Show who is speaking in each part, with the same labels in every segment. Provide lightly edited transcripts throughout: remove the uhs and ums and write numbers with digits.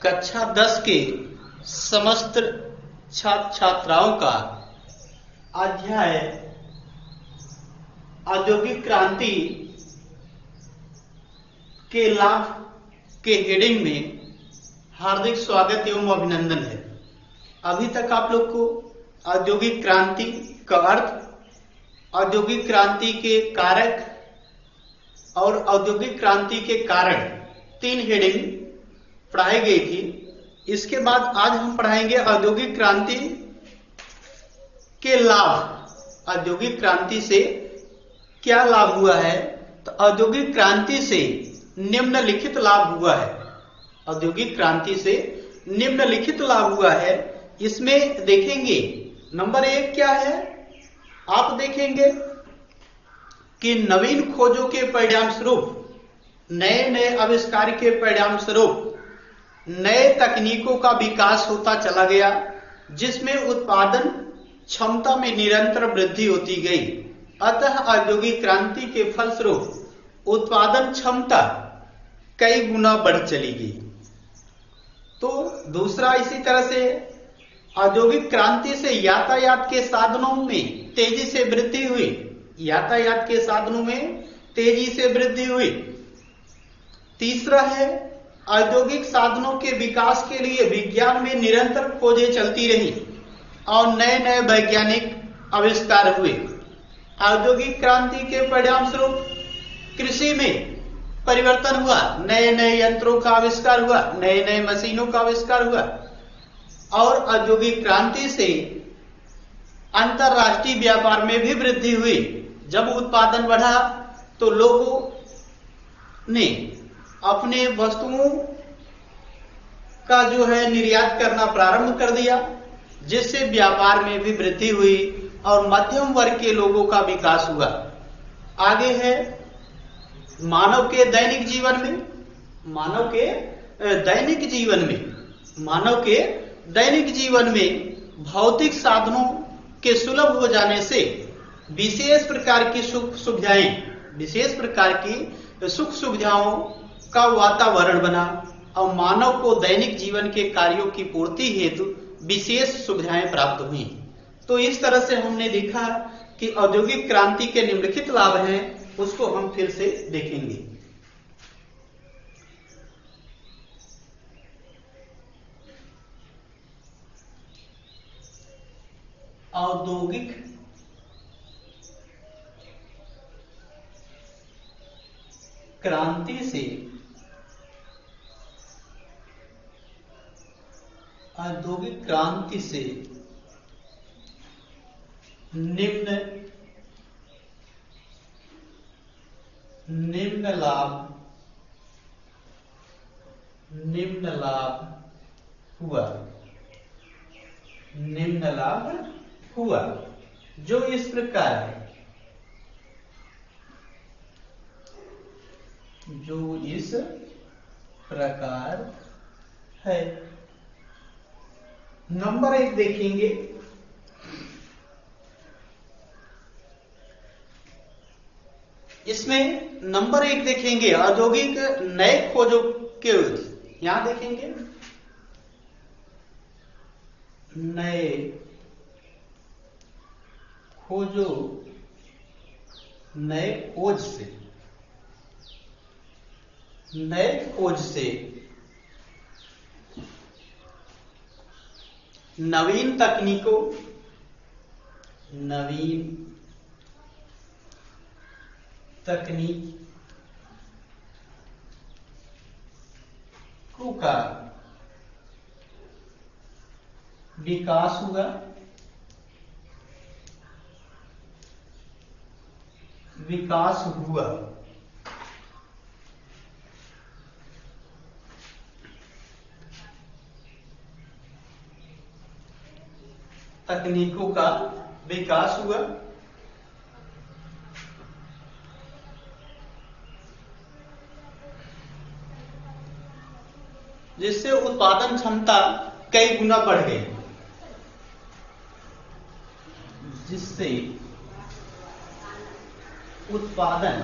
Speaker 1: कक्षा 10 के समस्त छात्र छात्राओं का अध्याय औद्योगिक क्रांति के लाभ के हेडिंग में हार्दिक स्वागत एवं अभिनंदन है। अभी तक आप लोग को औद्योगिक क्रांति का अर्थ, औद्योगिक क्रांति के कारक और औद्योगिक क्रांति के कारण 3 हेडिंग पढ़ाई गई थी। इसके बाद आज हम पढ़ाएंगे औद्योगिक क्रांति के लाभ। औद्योगिक क्रांति से क्या लाभ हुआ है? तो औद्योगिक क्रांति से निम्नलिखित लाभ हुआ है। औद्योगिक क्रांति से निम्नलिखित लाभ हुआ है। इसमें देखेंगे नंबर 1 क्या है, आप देखेंगे कि नवीन खोजों के परिणाम स्वरूप, नए नए आविष्कार के परिणाम स्वरूप नए तकनीकों का विकास होता चला गया, जिसमें उत्पादन क्षमता में निरंतर वृद्धि होती गई। अतः औद्योगिक क्रांति के फलस्वरूप उत्पादन क्षमता कई गुना बढ़ चली गई। तो दूसरा, इसी तरह से औद्योगिक क्रांति से यातायात के साधनों में तेजी से वृद्धि हुई। यातायात के साधनों में तेजी से वृद्धि हुई। तीसरा है, औद्योगिक साधनों के विकास के लिए विज्ञान में निरंतर खोजें चलती रही और नए नए वैज्ञानिक आविष्कार हुए। औद्योगिक क्रांति के परिणाम स्वरूप कृषि में परिवर्तन हुआ, नए नए यंत्रों का आविष्कार हुआ, नए नए मशीनों का आविष्कार हुआ। और औद्योगिक क्रांति से अंतरराष्ट्रीय व्यापार में भी वृद्धि हुई। जब उत्पादन बढ़ा तो लोगों ने अपने वस्तुओं का जो है निर्यात करना प्रारंभ कर दिया, जिससे व्यापार में भी वृद्धि हुई और मध्यम वर्ग के लोगों का विकास हुआ। आगे है मानव के दैनिक जीवन में, मानव के दैनिक जीवन में भौतिक साधनों के सुलभ हो जाने से विशेष प्रकार की सुख सुविधाओं का वातावरण बना और मानव को दैनिक जीवन के कार्यों की पूर्ति हेतु विशेष सुविधाएं प्राप्त हुई। तो इस तरह से हमने देखा कि औद्योगिक क्रांति के निम्नलिखित लाभ हैं, उसको हम फिर से देखेंगे। औद्योगिक क्रांति से निम्न लाभ हुआ, जो इस प्रकार है। नंबर 1 देखेंगे, इसमें नंबर 1 देखेंगे औद्योगिक नए खोजों के, यहां देखेंगे नए खोजों, नए खोज से नवीन तकनीकों का विकास हुआ। तकनीकों का विकास हुआ, जिससे उत्पादन क्षमता कई गुना बढ़ गई, जिससे उत्पादन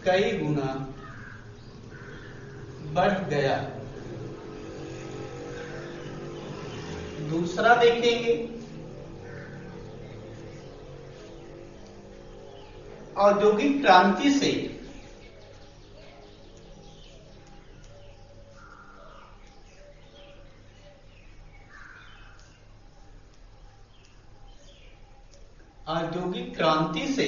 Speaker 1: कई गुना बढ़ गया। दूसरा देखेंगे, औद्योगिक क्रांति से औद्योगिक क्रांति से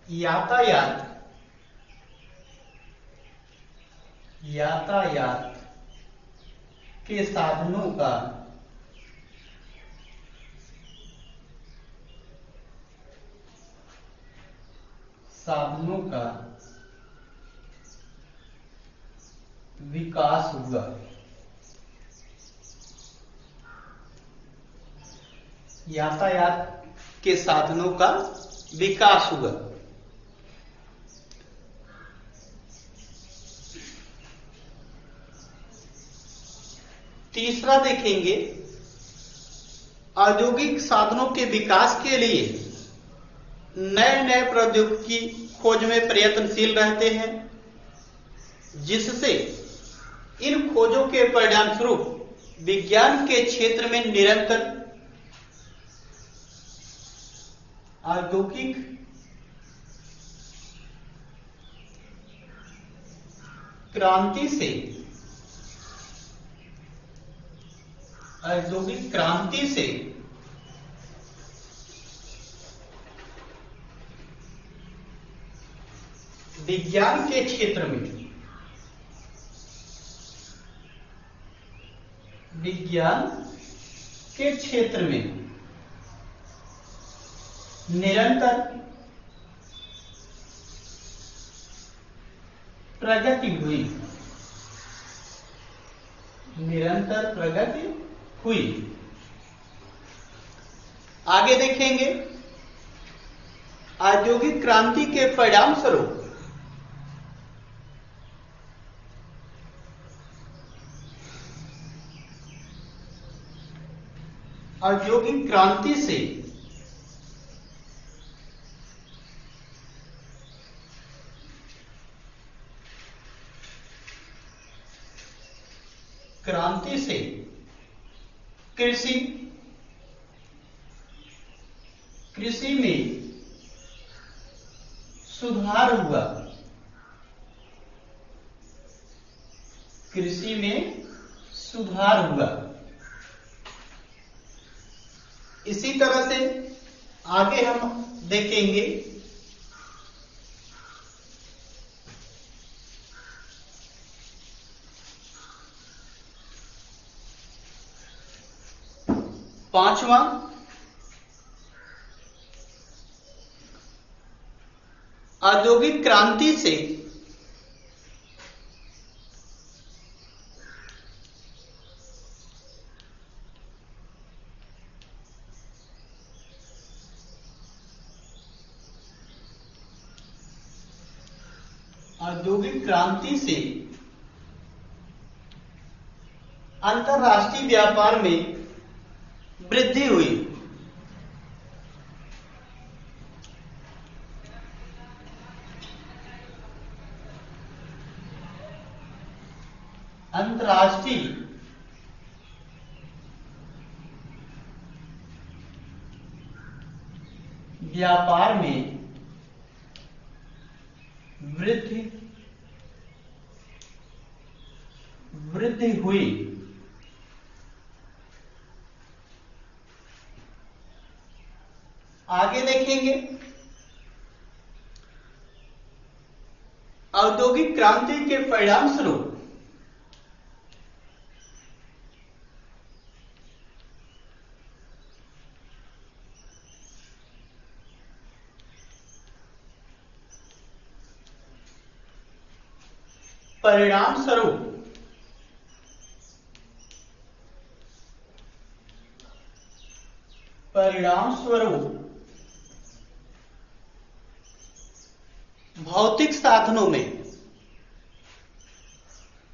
Speaker 1: यातायात के साधनों का विकास हुआ। यातायात के साधनों का विकास हुआ। तीसरा देखेंगे, औद्योगिक साधनों के विकास के लिए नए नए प्रौद्योगिकी खोज में प्रयत्नशील रहते हैं, जिससे इन खोजों के परिणाम स्वरूप विज्ञान के क्षेत्र में निरंतर औद्योगिक क्रांति से विज्ञान के क्षेत्र में निरंतर प्रगति हुई। आगे देखेंगे, औद्योगिक क्रांति के परिणाम स्वरूप औद्योगिक क्रांति से कृषि में सुधार हुआ। इसी तरह से आगे हम देखेंगे, पांचवा, औद्योगिक क्रांति से अंतरराष्ट्रीय व्यापार में वृद्धि हुई। अंतरराष्ट्रीय व्यापार में वृद्धि हुई। आगे देखेंगे, औद्योगिक क्रांति के परिणाम स्वरूप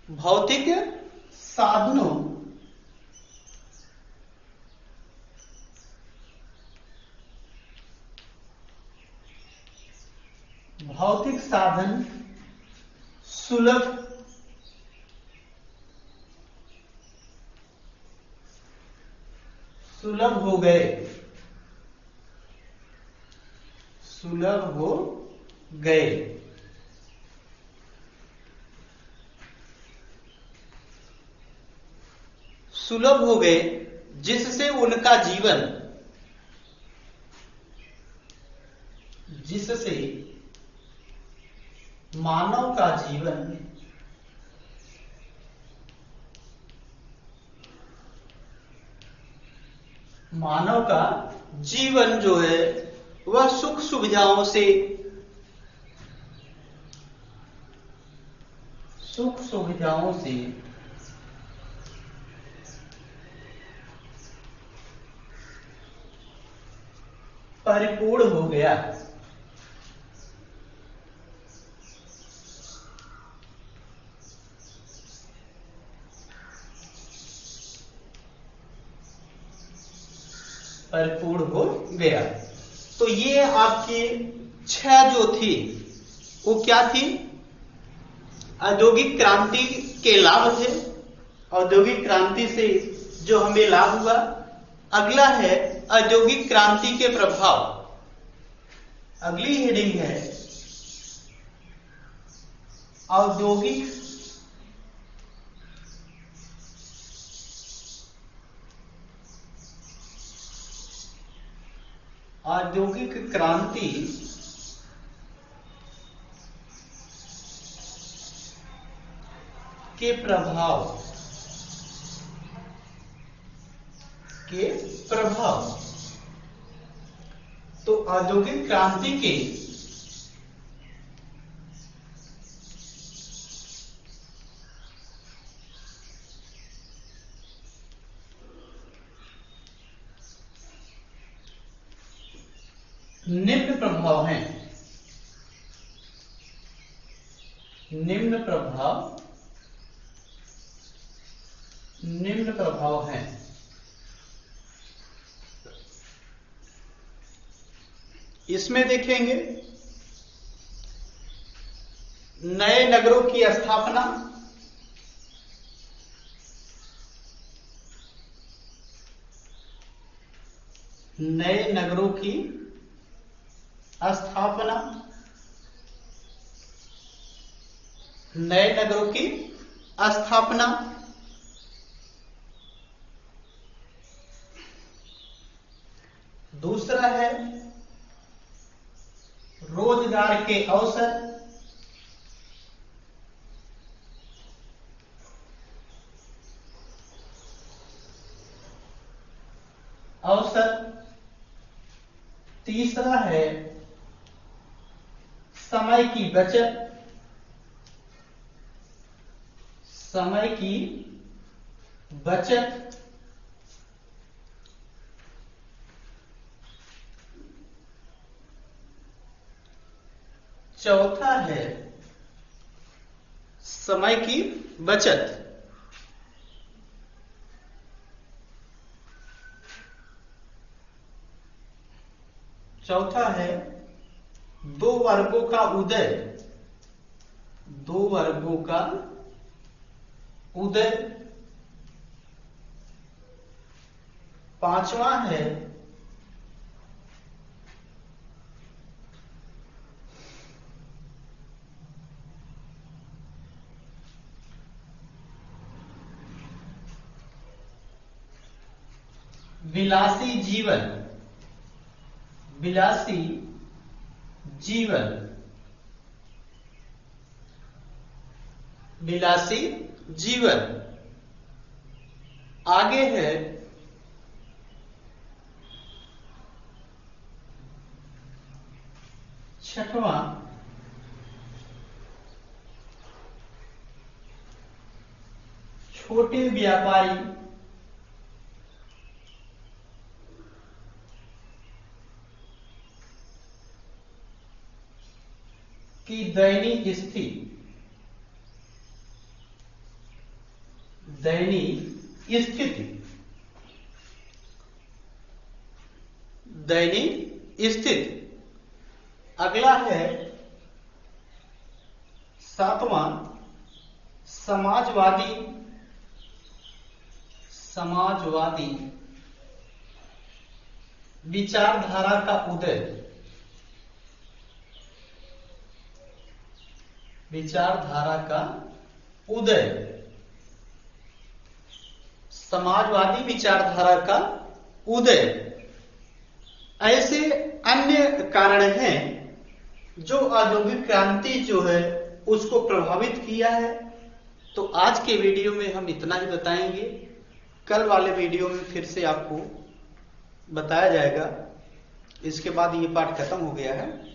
Speaker 1: भौतिक साधनों साधन सुलभ हो गए, सुलभ हो गए। सुलभ हो गए जिससे उनका जीवन, जिससे मानव का जीवन जो है वह सुख सुविधाओं से परिपूर्ण हो गया। परिपूर्ण हो गया। तो ये आपके 6 जो थी वो क्या थी? औद्योगिक क्रांति के लाभ थे, औद्योगिक क्रांति से जो हमें लाभ हुआ। अगला है औद्योगिक क्रांति के प्रभाव। अगली हेडिंग है औद्योगिक क्रांति के प्रभाव। तो औद्योगिक क्रांति के निम्न प्रभाव हैं। निम्न प्रभाव हैं। इसमें देखेंगे नए नगरों की स्थापना, नए नगरों की स्थापना, नए नगरों की स्थापना, दूसरा है रोजगार के अवसर, तीसरा है समय की बचत, चौथा है समय की बचत। चौथा है दो वर्गों का उदय, पांचवा है विलासी जीवन, आगे है छठवां छोटे व्यापारी की दयनीय स्थिति। अगला है सातवां, समाजवादी विचारधारा का उदय। विचारधारा का उदय, समाजवादी विचारधारा का उदय। ऐसे अन्य कारण हैं जो औद्योगिक क्रांति जो है उसको प्रभावित किया है। तो आज के वीडियो में हम इतना ही बताएंगे। कल वाले वीडियो में फिर से आपको बताया जाएगा। इसके बाद ये पाठ खत्म हो गया है।